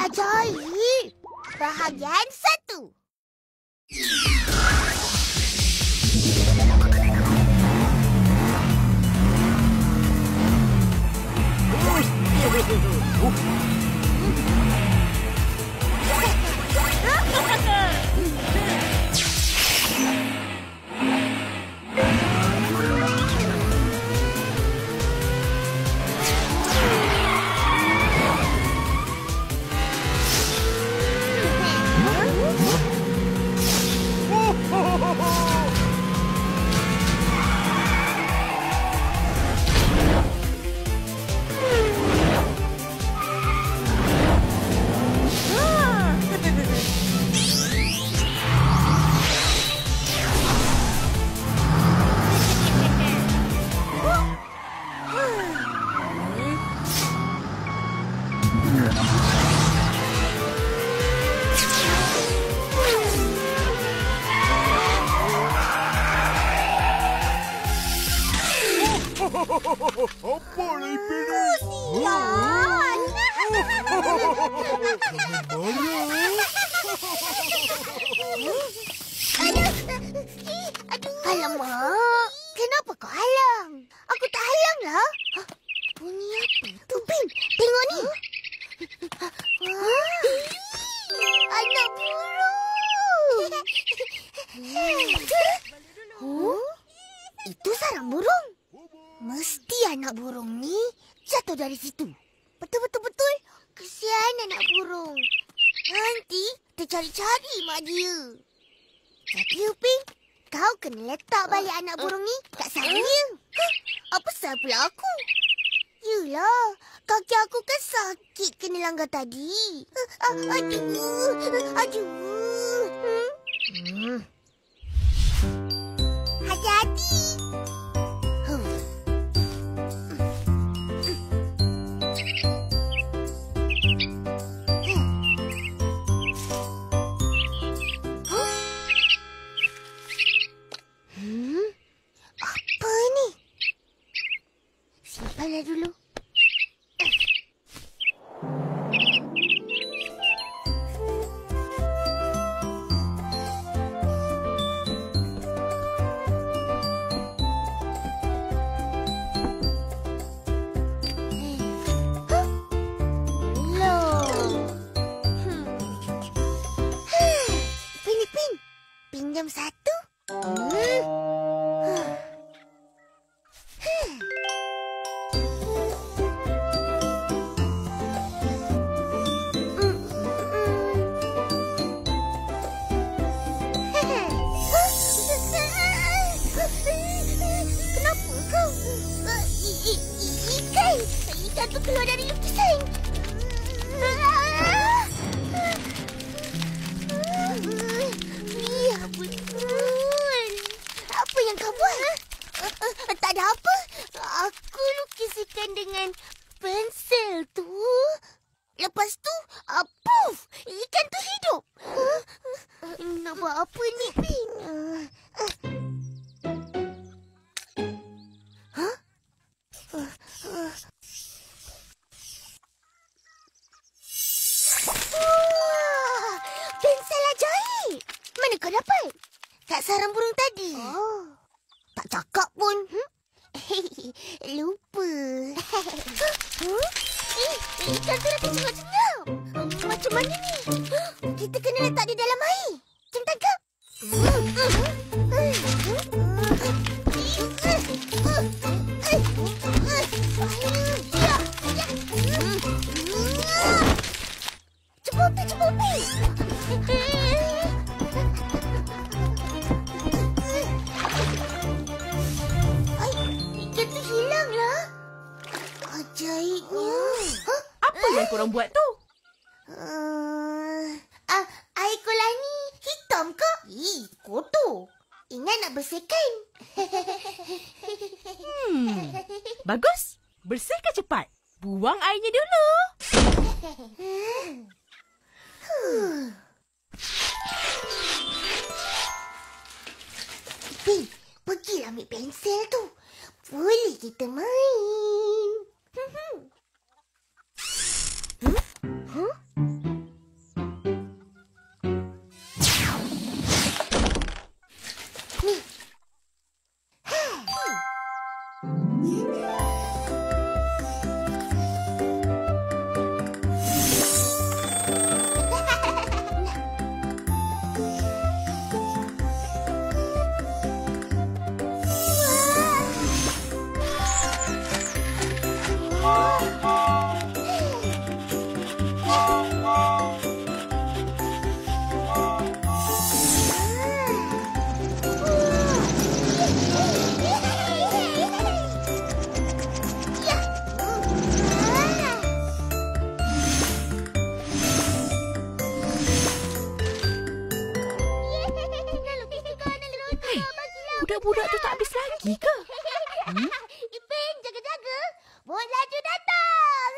Ajaib. Bahagian 1. Apa ni Penny? Sian. Alamak, kenapa kau halang? Aku tak halang lah. Bunyi apa tu, Pin? Tengok ni. Anak burung. Itu sarang burung. Mesti anak burung ni jatuh dari situ. Betul-betul. Kesian anak burung. Nanti tercari-cari mak dia. Jadi Upin, kau kena letak balik anak burung ni kat sarangnya. Apa salah pula aku? Yelah, kaki aku kan sakit kena langgar tadi. Aduh. Hati-hati. Apa ni? Simpanlah dulu. Pinjam 1. Kenapa kau? Ikan. Ikan tu keluar dari lukisan. Biar betul. Apa yang kau buat? Tak ada apa. Aku lukis ikan dengan pensel tu. Lepas tu, puff! Ikan tu hidup. Nak buat apa ni, Pin? Pensel ajaib. Mana kau dapat? Kat sarang burung tadi. Tak cakap pun. Lupa. Ikan tu nanti cengap-cengap. Macam mana ni? Kita kena letak di dalam air. Jom tangkap. Cepat, Upin. Ikan tu hilanglah. Ajaibnya. Apa yang korang buat tu? Air kolam ni hitam ke? Kotor. Ingat nak bersihkan. Bagus. Bersihkan cepat. Buang airnya dulu. Pin, pergilah ambil pensel tu. Boleh kita main. budak tu tak habis lagi ke? Ipin, jaga-jaga. Bola tu datang.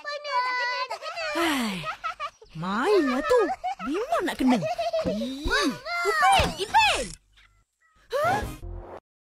Mana? Tak kena. Hai, mainlah tu. Memang nak kena. Ipin! Ipin!